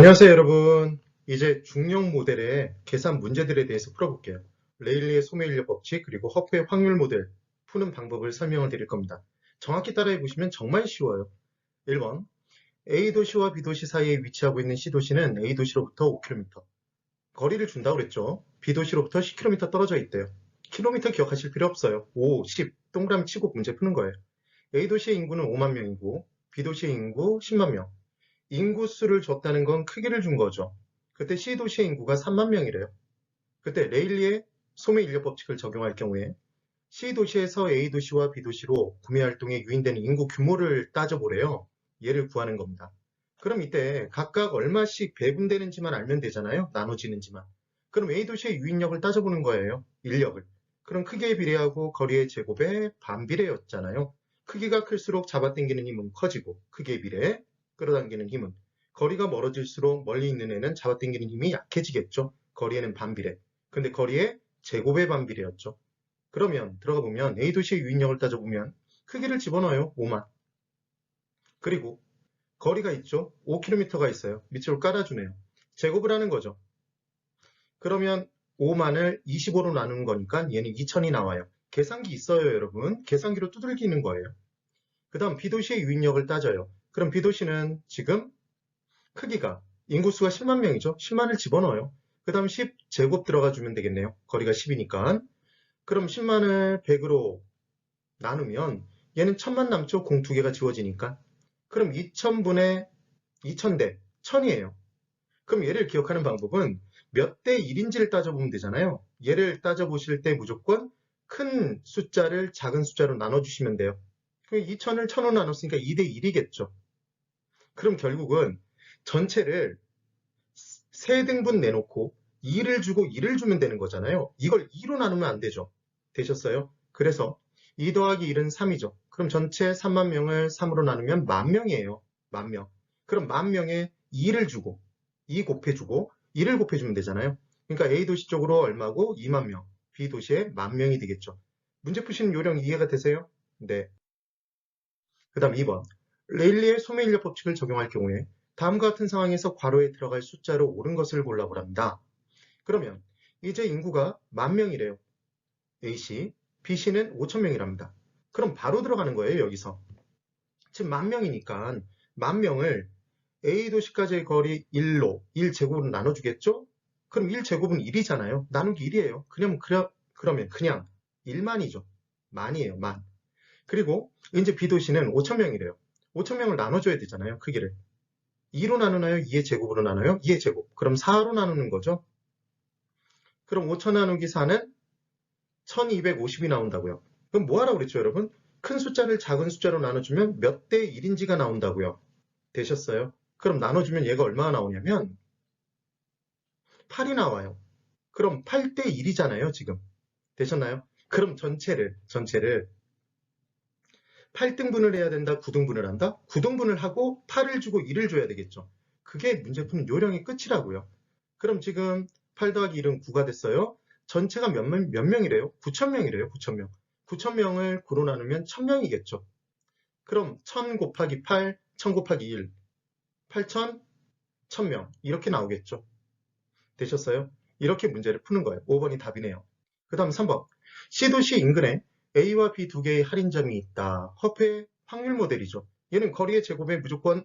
안녕하세요, 여러분. 이제 중력 모델의 계산 문제들에 대해서 풀어볼게요. 레일리의 소멸인력 법칙 그리고 허프의 확률 모델 푸는 방법을 설명을 드릴 겁니다. 정확히 따라해 보시면 정말 쉬워요. 1번, A도시와 B도시 사이에 위치하고 있는 C도시는 A도시로부터 5km 거리를 준다고 그랬죠. B도시로부터 10km 떨어져 있대요. 킬로미터 기억하실 필요 없어요. 5, 10 동그라미 치고 문제 푸는 거예요. A도시의 인구는 5만 명이고 B도시의 인구 10만 명. 인구수를 줬다는 건 크기를 준 거죠. 그때 C도시의 인구가 3만 명이래요. 그때 레일리의 소매 인력 법칙을 적용할 경우에 C도시에서 A도시와 B도시로 구매 활동에 유인되는 인구 규모를 따져보래요. 얘를 구하는 겁니다. 그럼 이때 각각 얼마씩 배분되는지만 알면 되잖아요. 나눠지는지만. 그럼 A도시의 유인력을 따져보는 거예요. 인력을. 그럼 크기에 비례하고 거리의 제곱에 반비례였잖아요. 크기가 클수록 잡아당기는 힘은 커지고 크기에 비례해 끌어당기는 힘은 거리가 멀어질수록 멀리 있는 애는 잡아당기는 힘이 약해지겠죠. 거리에는 반비례. 근데 거리의 제곱에 반비례였죠. 그러면 들어가 보면 A도시의 유인력을 따져보면 크기를 집어넣어요. 5만. 그리고 거리가 있죠. 5km가 있어요. 밑으로 깔아주네요. 제곱을 하는 거죠. 그러면 5만을 25로 나누는 거니까 얘는 2000이 나와요. 계산기 있어요, 여러분. 계산기로 두들기는 거예요. 그 다음 B도시의 유인력을 따져요. 그럼 B도시는 지금 크기가 인구수가 10만 명이죠. 10만을 집어넣어요. 그 다음 10제곱 들어가 주면 되겠네요. 거리가 10이니까. 그럼 10만을 100으로 나누면 얘는 1000만 남죠. 공 두 개가 지워지니까. 그럼 2000분의 2000대 1000이에요. 그럼 얘를 기억하는 방법은 몇 대 1인지를 따져보면 되잖아요. 얘를 따져보실 때 무조건 큰 숫자를 작은 숫자로 나눠주시면 돼요. 2000을 1000으로 나눴으니까 2대 1이겠죠. 그럼 결국은 전체를 3등분 내놓고 2를 주고 1을 주면 되는 거잖아요. 이걸 2로 나누면 안 되죠. 되셨어요? 그래서 2 더하기 1은 3이죠. 그럼 전체 3만 명을 3으로 나누면 10,000명이에요. 10,000명. 그럼 10,000명에 2를 주고 2 곱해주고 1을 곱해주면 되잖아요. 그러니까 A도시 쪽으로 얼마고 2만 명, B도시에 10,000명이 되겠죠. 문제 푸시는 요령 이해가 되세요? 네. 그 다음 2번. 레일리의 소매인력 법칙을 적용할 경우에 다음과 같은 상황에서 괄호에 들어갈 숫자로 옳은 것을 골라보랍니다. 그러면 이제 인구가 10,000명이래요. A씨, B씨는 5,000명이랍니다. 그럼 바로 들어가는 거예요, 여기서. 지금 10,000명이니까 10,000명을 A도시까지의 거리 1로 1제곱으로 나눠주겠죠? 그럼 1제곱은 1이잖아요. 나누기 1이에요. 그러면 그냥 1만이죠. 만이에요, 만. 그리고 이제 B도시는 5,000명이래요. 5,000명을 나눠줘야 되잖아요, 크기를. 2로 나누나요? 2의 제곱으로 나눠요? 2의 제곱. 그럼 4로 나누는 거죠? 그럼 5,000 나누기 4는 1250이 나온다고요. 그럼 뭐 하라고 그랬죠, 여러분? 큰 숫자를 작은 숫자로 나눠주면 몇 대 1인지가 나온다고요. 되셨어요? 그럼 나눠주면 얘가 얼마나 나오냐면 8이 나와요. 그럼 8대 1이잖아요, 지금. 되셨나요? 그럼 전체를 8등분을 해야 된다, 9등분을 한다? 9등분을 하고 8을 주고 1을 줘야 되겠죠. 그게 문제 푸는 요령의 끝이라고요. 그럼 지금 8 더하기 1은 9가 됐어요. 전체가 몇 명이래요? 9,000명이래요. 9,000명. 9,000명을 9로 나누면 1,000명이겠죠. 그럼 1000 곱하기 8, 1000 곱하기 1, 8,000, 1000명. 이렇게 나오겠죠. 되셨어요? 이렇게 문제를 푸는 거예요. 5번이 답이네요. 그 다음 3번. C도시 인근에 A와 B 두 개의 할인점이 있다. 허프의 확률 모델이죠. 얘는 거리의 제곱에 무조건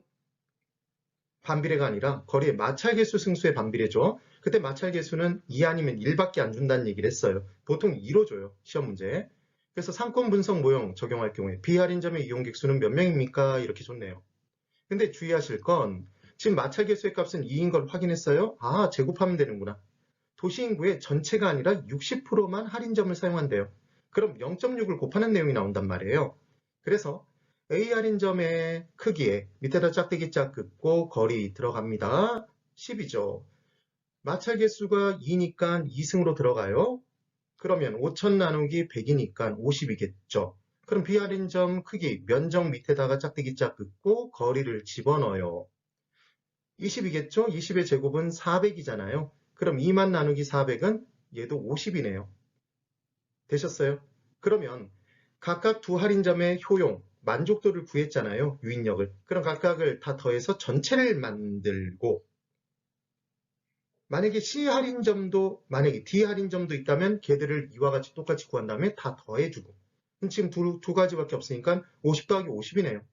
반비례가 아니라 거리의 마찰계수 승수의 반비례죠. 그때 마찰계수는 2 아니면 1밖에 안 준다는 얘기를 했어요. 보통 2로 줘요. 시험 문제. 그래서 상권 분석 모형 적용할 경우에 비할인점의 이용객수는 몇 명입니까? 이렇게 줬네요. 근데 주의하실 건 지금 마찰계수의 값은 2인 걸 확인했어요. 아, 제곱하면 되는구나. 도시 인구의 전체가 아니라 60%만 할인점을 사용한대요. 그럼 0.6을 곱하는 내용이 나온단 말이에요. 그래서 A 할인점의 크기에 밑에다 짝대기 짝 긋고 거리 들어갑니다. 10이죠. 마찰 개수가 2니까 2승으로 들어가요. 그러면 5,000 나누기 100이니까 50이겠죠. 그럼 B 할인점 크기 면적 밑에다가 짝대기 짝 긋고 거리를 집어넣어요. 20이겠죠? 20의 제곱은 400이잖아요. 그럼 2만 나누기 400은 얘도 50이네요. 되셨어요? 그러면 각각 두 할인점의 효용, 만족도를 구했잖아요. 유인력을. 그럼 각각을 다 더해서 전체를 만들고 만약에 C 할인점도, 만약에 D 할인점도 있다면 걔들을 이와 같이 똑같이 구한 다음에 다 더해주고. 지금 두 가지밖에 없으니까 50 더하기 50이네요.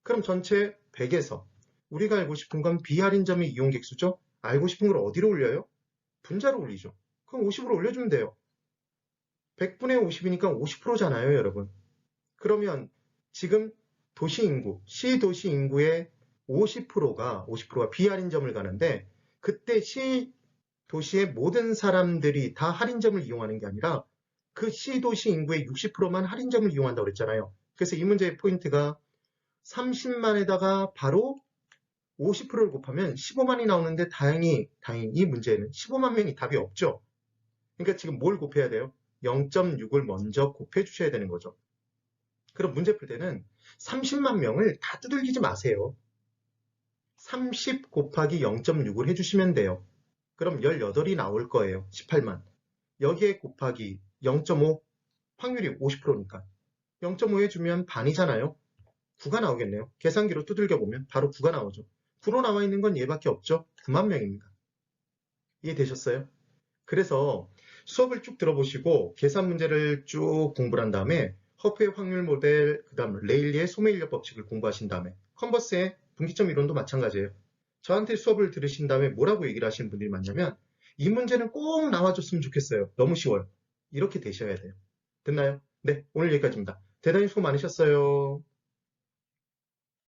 그럼 전체 100에서 우리가 알고 싶은 건 B 할인점의 이용객 수죠? 알고 싶은 걸 어디로 올려요? 분자로 올리죠. 그럼 50으로 올려주면 돼요. 100분의 50이니까 50%잖아요, 여러분. 그러면 지금 도시 인구, C 도시 인구의 50%가 B 할인점을 가는데 그때 C 도시의 모든 사람들이 다 할인점을 이용하는 게 아니라 그 C 도시 인구의 60%만 할인점을 이용한다고 그랬잖아요. 그래서 이 문제의 포인트가 30만에다가 바로 50%를 곱하면 15만이 나오는데 다행히 이 문제에는 15만 명이 답이 없죠. 그러니까 지금 뭘 곱해야 돼요? 0.6을 먼저 곱해 주셔야 되는 거죠. 그럼 문제 풀 때는 30만 명을 다 두들기지 마세요. 30 곱하기 0.6을 해주시면 돼요. 그럼 18이 나올 거예요. 18만. 여기에 곱하기 0.5, 확률이 50%니까. 0.5 해주면 반이잖아요. 9가 나오겠네요. 계산기로 두들겨보면 바로 9가 나오죠. 9로 나와 있는 건 얘밖에 없죠. 9만 명입니다. 이해되셨어요? 그래서 수업을 쭉 들어보시고 계산 문제를 쭉 공부를 한 다음에 허프의 확률 모델, 그 다음 레일리의 소매인력 법칙을 공부하신 다음에 컨버스의 분기점 이론도 마찬가지예요. 저한테 수업을 들으신 다음에 뭐라고 얘기를 하시는 분들이 많냐면 이 문제는 꼭 나와줬으면 좋겠어요. 너무 쉬워요. 이렇게 되셔야 돼요. 됐나요? 네, 오늘 여기까지입니다. 대단히 수고 많으셨어요.